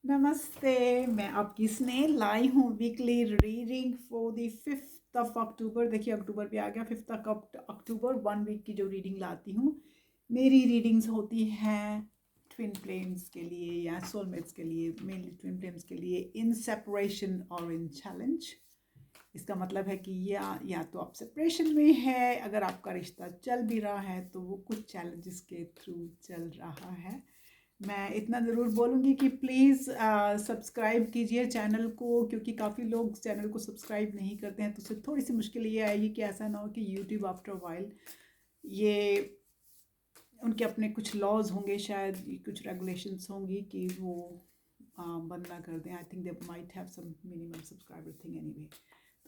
नमस्ते, मैं आपकी स्नेह लाई हूँ weekly reading for the 5th of October. देखिए अक्टूबर भी आ गया। 5th अक्टूबर 1 वीक की जो रीडिंग लाती हूँ। मेरी रीडिंग्स होती हैं ट्विन फ्लेम्स के लिए या सोलमेट्स के लिए, मेनली ट्विन फ्लेम्स के लिए इन सेपरेशन और इन चैलेंज। इसका मतलब है कि या तो आप सेपरेशन में है, अगर आपका रिश्ता चल भी रहा है तो वो कुछ चैलेंजेस के थ्रू चल रहा है। मैं इतना ज़रूर बोलूँगी कि प्लीज़ सब्सक्राइब कीजिए चैनल को, क्योंकि काफ़ी लोग चैनल को सब्सक्राइब नहीं करते हैं, तो उससे थोड़ी सी मुश्किल ये आएगी कि ऐसा ना हो कि यूट्यूब आफ्टर वाइल ये उनके अपने कुछ लॉज होंगे, शायद कुछ रेगुलेशंस होंगी कि वो बंद ना कर दें। I think they might have some minimum subscriber thing anyway.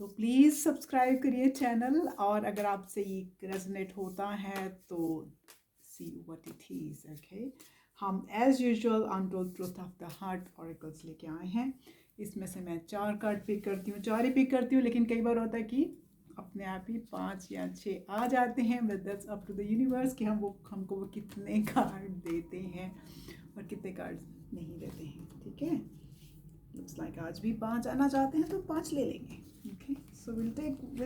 तो प्लीज़ सब्सक्राइब करिए चैनल, और अगर आपसे ये रेजोनेट होता है तो see what it is. Okay, हम as usual untold truth of the heart oracles लेके आए हैं। इसमें से मैं 4 कार्ड पिक करती हूँ, 4 ही पिक करती हूँ, लेकिन कई बार होता है कि अपने आप ही 5 या 6 आ जाते हैं। But that's up to the universe कि हमको वो कितने कार्ड देते हैं और कितने कार्ड नहीं देते हैं। ठीक है, लुक्स लाइक आज भी 5 आना चाहते हैं तो 5 ले लेंगे। ओके, सो विल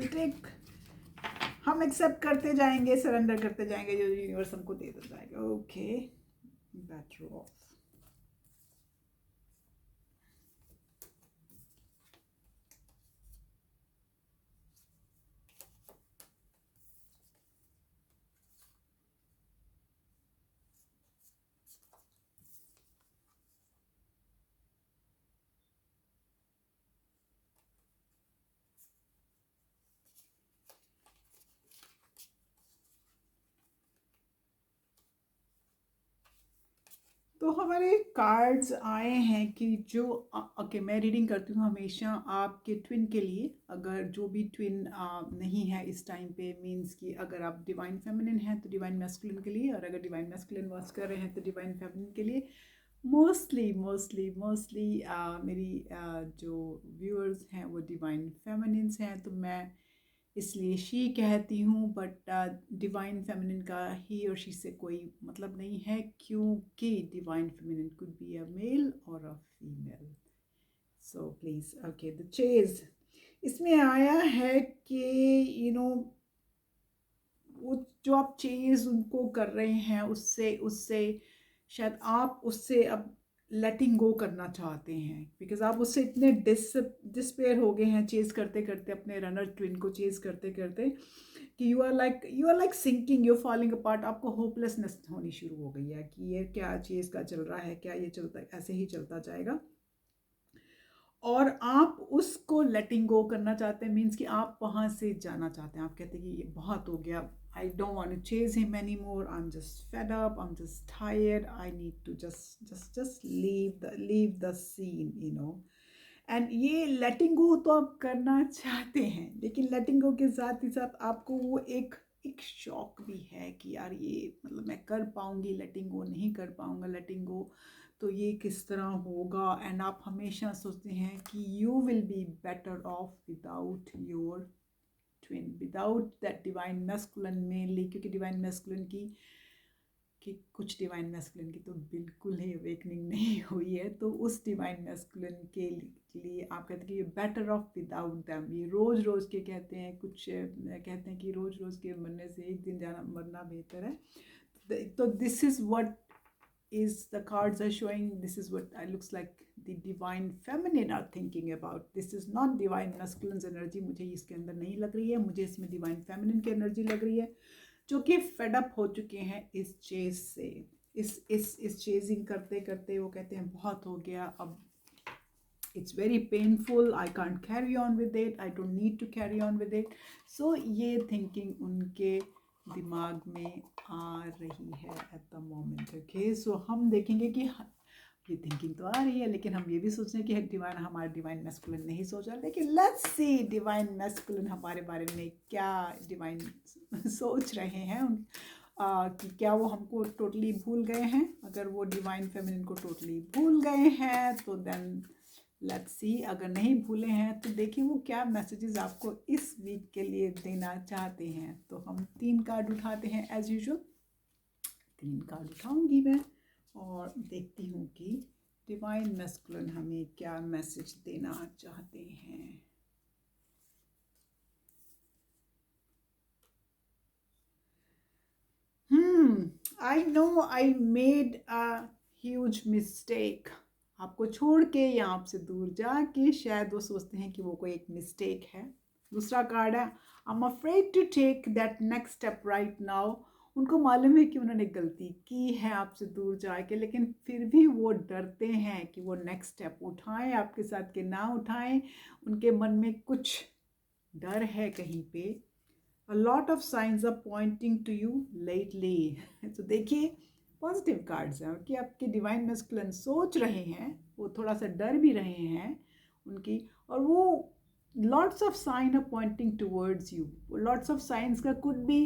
टेक, हम एक्सेप्ट करते जाएंगे, सरेंडर करते जाएंगे, जो यूनिवर्स हमको दे जाएगा। Okay, better of. तो हमारे कार्ड्स आए हैं कि जो ओके, मैं रीडिंग करती हूँ हमेशा आपके ट्विन के लिए। अगर जो भी ट्विन नहीं है इस टाइम पे, मींस कि अगर आप डिवाइन फेमिनिन हैं तो डिवाइन मैस्कुलिन के लिए, और अगर डिवाइन मैस्कुलिन वॉच कर रहे हैं तो डिवाइन फेमिनिन के लिए। मोस्टली मेरी जो व्यूअर्स हैं वो डिवाइन फेमिनिन्स हैं, तो मैं इसलिए शी कहती हूँ। बट डिवाइन फेमिनिन का ही और शी से कोई मतलब नहीं है, क्योंकि divine feminine could be a male or a female. So please okay, the chase इसमें आया है कि यू नो वो जो आप चेज उनको कर रहे हैं, उससे उससे शायद आप उससे अब लेटिंग गो करना चाहते हैं, बिकॉज आप उससे इतने डिस्पेयर हो गए हैं चेज करते करते, अपने रनर ट्विन को चेज करते करते, कि you are like sinking, you falling apart. आपको होपलेसनेस होनी शुरू हो गई है कि ये क्या चीज़ का चल रहा है, क्या ये चलता ऐसे ही चलता जाएगा, और आप उसको लेटिंग गो करना चाहते हैं। मीन्स कि आप वहाँ से जाना चाहते हैं, आप कहते हैं कि ये बहुत हो गया, I don't want to chase him any more, I am just fed up, I am just tired, I need to just leave the scene, and ये लेटिंग गो तो आप करना चाहते हैं, लेकिन लेटिंग गो के साथ ही साथ आपको वो एक एक शौक भी है कि यार ये मतलब मैं कर पाऊंगी लेटिंग गो, नहीं कर पाऊंगा लेटिंग गो, तो ये किस तरह होगा। एंड आप हमेशा सोचते हैं कि you will be better of without your twin, without that divine masculine, mainly क्योंकि डिवाइन मैस्कुलिन की कि कुछ डिवाइन मैस्कुलिन की तो बिल्कुल ही अवेकनिंग नहीं हुई है, तो उस डिवाइन मैस्कुलिन के लिए आप कहते हैं कि ये बेटर ऑफ विदाउट दैम। ये रोज़ रोज़ के कहते हैं, कुछ कहते हैं कि रोज़ रोज़ के मरने से एक दिन जाना मरना बेहतर है। तो this is what is the cards are showing, this is what looks like the divine feminine are thinking about. This is not divine masculine's energy, मुझे इसके अंदर नहीं लग रही है, मुझे इसमें divine feminine की एनर्जी लग रही है, जो कि फेडअप हो चुके हैं इस चेज से। इस चेजिंग करते करते वो कहते हैं बहुत हो गया, अब it's very painful, I can't carry on with it, I don't need to carry on with it. So ये थिंकिंग उनके दिमाग में आ रही है at the moment. Okay, so हम देखेंगे कि ये थिंकिंग तो आ रही है, लेकिन हम ये भी सोच रहे हैं कि डिवाइन, हमारा डिवाइन मैस्कुलिन नहीं सोच रहा, लेकिन लेट्स सी डिवाइन मैस्कुलिन हमारे बारे में क्या डिवाइन सोच रहे हैं। कि क्या वो हमको टोटली भूल गए हैं। अगर वो डिवाइन फेमिनिन को टोटली भूल गए हैं तो देन लेट्स सी, अगर नहीं भूले हैं तो देखिए वो क्या मैसेजेस आपको इस वीक के लिए देना चाहते हैं। तो हम 3 कार्ड उठाते हैं एज यूजुअल, 3 कार्ड उठाऊंगी मैं और देखती हूँ कि डिवाइन मैस्कुलिन हमें क्या मैसेज देना चाहते हैं? I know I made a huge mistake. आपको छोड़ के या आपसे दूर जाके शायद वो सोचते हैं कि वो कोई एक मिस्टेक है। दूसरा कार्ड है I am afraid to take that next step right now. उनको मालूम है कि उन्होंने गलती की है आपसे दूर जाके, लेकिन फिर भी वो डरते हैं कि वो नेक्स्ट स्टेप उठाएं आपके साथ कि ना उठाएं। उनके मन में कुछ डर है कहीं पे। A lot of signs are pointing to you lately. तो देखिए पॉजिटिव कार्ड्स हैं कि आपके डिवाइन मैस्कुलिन सोच रहे हैं, वो थोड़ा सा डर भी रहे हैं उनकी, और वो lots of sign are pointing towards you. Lots of science का कुछ भी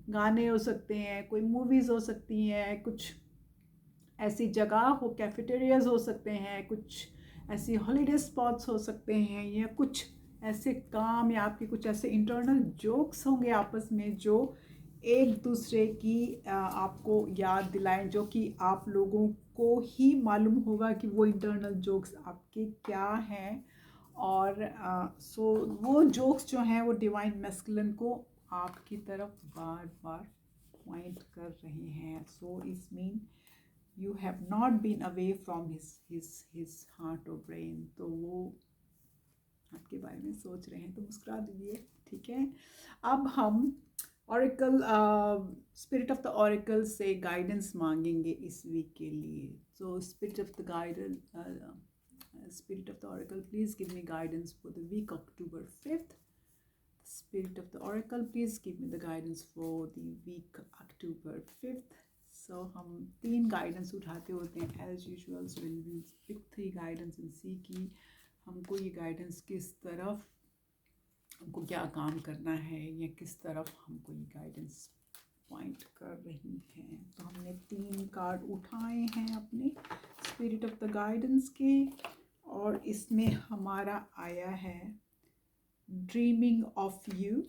गाने हो सकते हैं, कोई मूवीज़ हो सकती हैं, कुछ ऐसी जगह हो, कैफेटेरियाज हो सकते हैं, कुछ ऐसी हॉलीडे स्पॉट्स हो सकते हैं, या कुछ ऐसे काम या आपके कुछ ऐसे इंटरनल जोक्स होंगे आपस में जो एक दूसरे की आपको याद दिलाएं, जो कि आप लोगों को ही मालूम होगा कि वो इंटरनल जोक्स आपके क्या हैं। और सो वो जोक्स जो हैं वो डिवाइन मैस्कुलिन को आपकी तरफ बार बार पॉइंट कर रहे हैं। सो इस mean you have not been away from his heart or brain। तो वो आपके बारे में सोच रहे हैं, तो मुस्कुरा दीजिए, ठीक है। अब हम oracle spirit of the oracle से गाइडेंस मांगेंगे इस वीक के लिए। So spirit of the guidance, spirit of the oracle please give me guidance for the week October 5th। Spirit of the Oracle, please give me the guidance for the week October 5th। So हम 3 guidance उठाते होते हैं as usual. So will pick 3 guidance and see कि हमको ये guidance किस तरफ, हमको क्या काम करना है, या किस तरफ हमको ये गाइडेंस पॉइंट कर रही हैं। तो हमने 3 कार्ड उठाए हैं अपने स्पिरिट ऑफ द गाइडेंस के, और इसमें हमारा आया है Dreaming of you,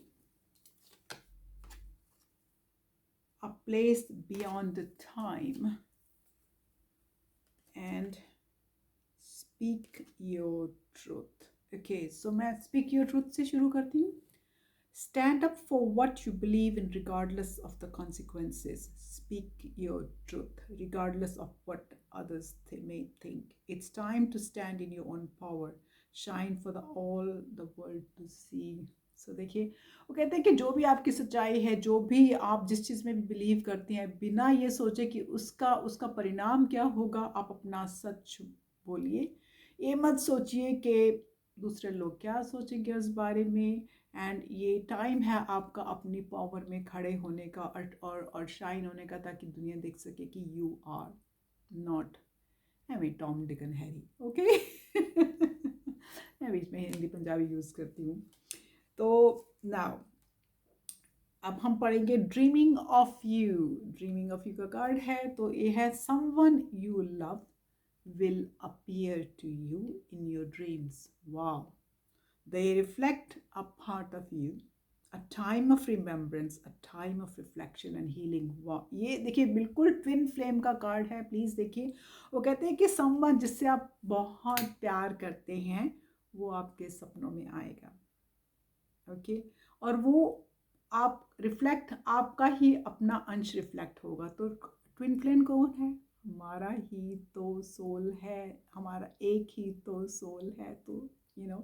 a place beyond the time, and speak your truth। Okay, so मैं speak your truth से शुरू करती हूँ। Stand up for what you believe in regardless of the consequences। Speak your truth regardless of what others may think। It's time to stand in your own power। Shine for all the world to see। सो देखिए वो कहते हैं कि जो भी आपकी सच्चाई है, जो भी आप जिस चीज़ में भी बिलीव करते हैं, बिना ये सोचे कि उसका परिणाम क्या होगा, आप अपना सच बोलिए। ये मत सोचिए कि दूसरे लोग क्या सोचेंगे उस बारे में। एंड ये टाइम है आपका अपनी पावर में खड़े होने का और शाइन होने का, ताकि दुनिया देख सके कि you are not Tom Dick and Harry. Okay मैं बीच में हिंदी पंजाबी यूज़ करती हूँ। तो नाउ अब हम पढ़ेंगे dreaming of you. Dreaming of you का कार्ड है, तो ये है someone you love will appear to you in your dreams। Wow, they reflect a part of you, a time of remembrance, a time of reflection and healing। Wow, ये देखिए बिल्कुल twin flame का card है। Please देखिए, वो कहते हैं कि समवन जिससे आप बहुत प्यार करते हैं वो आपके सपनों में आएगा। ओके और वो आप रिफ्लेक्ट, आपका ही अपना अंश रिफ्लेक्ट होगा। तो ट्विन फ्लेम कौन है? हमारा ही तो सोल है, हमारा एक ही तो सोल है। तो यू नो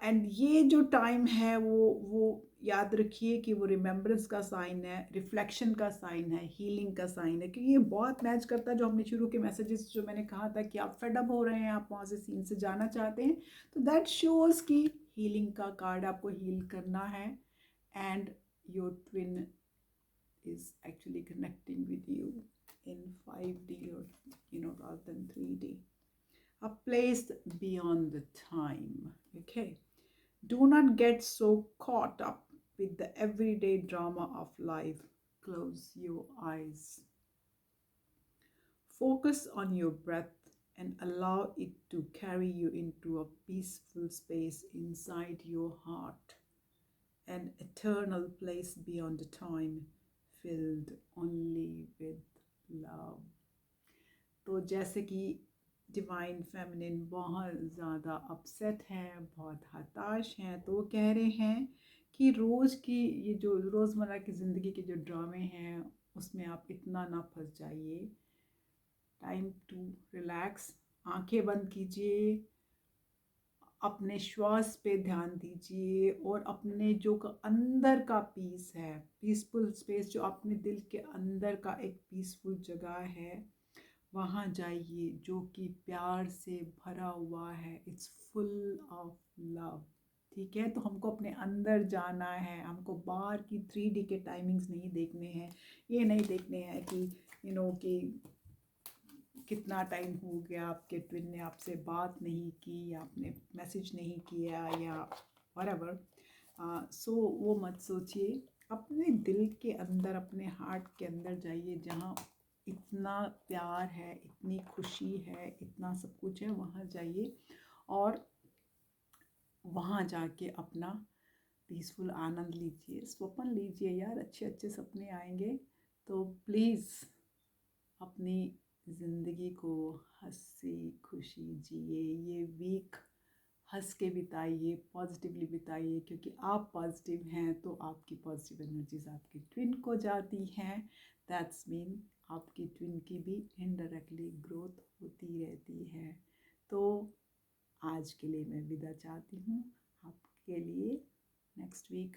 एंड ये जो टाइम है वो याद रखिए कि वो रिमेम्बरेंस का साइन है, रिफ्लेक्शन का साइन है, हीलिंग का साइन है, क्योंकि ये बहुत मैच करता है जो हमने शुरू के मैसेजेस जो मैंने कहा था कि आप फेडअप हो रहे हैं, आप वहाँ से सीन से जाना चाहते हैं। तो दैट शोज़ की हीलिंग का कार्ड आपको हील करना है, and your twin is actually connecting with you in 5D or rather than 3D, a place beyond the time। Okay, do not get so caught up with the everyday drama of life। Close your eyes, focus on your breath and allow it to carry you into a peaceful space inside your heart, an eternal place beyond the time, filled only with love। तो जैसे कि divine feminine बहुत ज़्यादा upset हैं, बहुत हताश हैं। तो वो कह रहे हैं कि रोज़ की ये जो रोज़मर्रा की ज़िंदगी के जो ड्रामे हैं उसमें आप इतना ना फंस जाइए। टाइम टू रिलैक्स, आंखें बंद कीजिए, अपने श्वास पे ध्यान दीजिए और अपने जो अंदर का पीस है, पीसफुल स्पेस जो अपने दिल के अंदर का एक पीसफुल जगह है, वहाँ जाइए जो कि प्यार से भरा हुआ है। It's full of love. ठीक है, तो हमको अपने अंदर जाना है, हमको बाहर की 3D के टाइमिंग्स नहीं देखने हैं। ये नहीं देखने हैं कि कि कितना टाइम हो गया आपके ट्विन ने आपसे बात नहीं की, आपने मैसेज नहीं किया या व्हाटएवर। सो वो मत सोचिए। अपने दिल के अंदर, अपने हार्ट के अंदर जाइए जहाँ इतना प्यार है, इतनी खुशी है, इतना सब कुछ है। वहाँ जाइए और वहाँ जाके अपना पीसफुल आनंद लीजिए, स्वप्न लीजिए यार, अच्छे अच्छे सपने आएंगे। तो प्लीज़ अपनी ज़िंदगी को हंसी खुशी जिए। ये वीक हंस के बिताइए, पॉजिटिवली बिताइए, क्योंकि आप पॉजिटिव हैं तो आपकी पॉजिटिव एनर्जीज आपकी ट्विन को जाती हैं। दैट्स मीन आपकी ट्विन की भी इनडायरेक्टली ग्रोथ होती रहती है। तो आज के लिए मैं विदा चाहती हूँ आपके लिए। नेक्स्ट वीक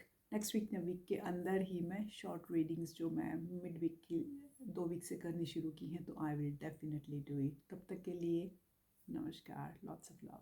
वीक के अंदर ही मैं शॉर्ट रीडिंग्स जो मैं मिड वीक की 2 वीक से करनी शुरू की हैं, तो I will definitely do it. तब तक के लिए नमस्कार, लॉट्स ऑफ लव।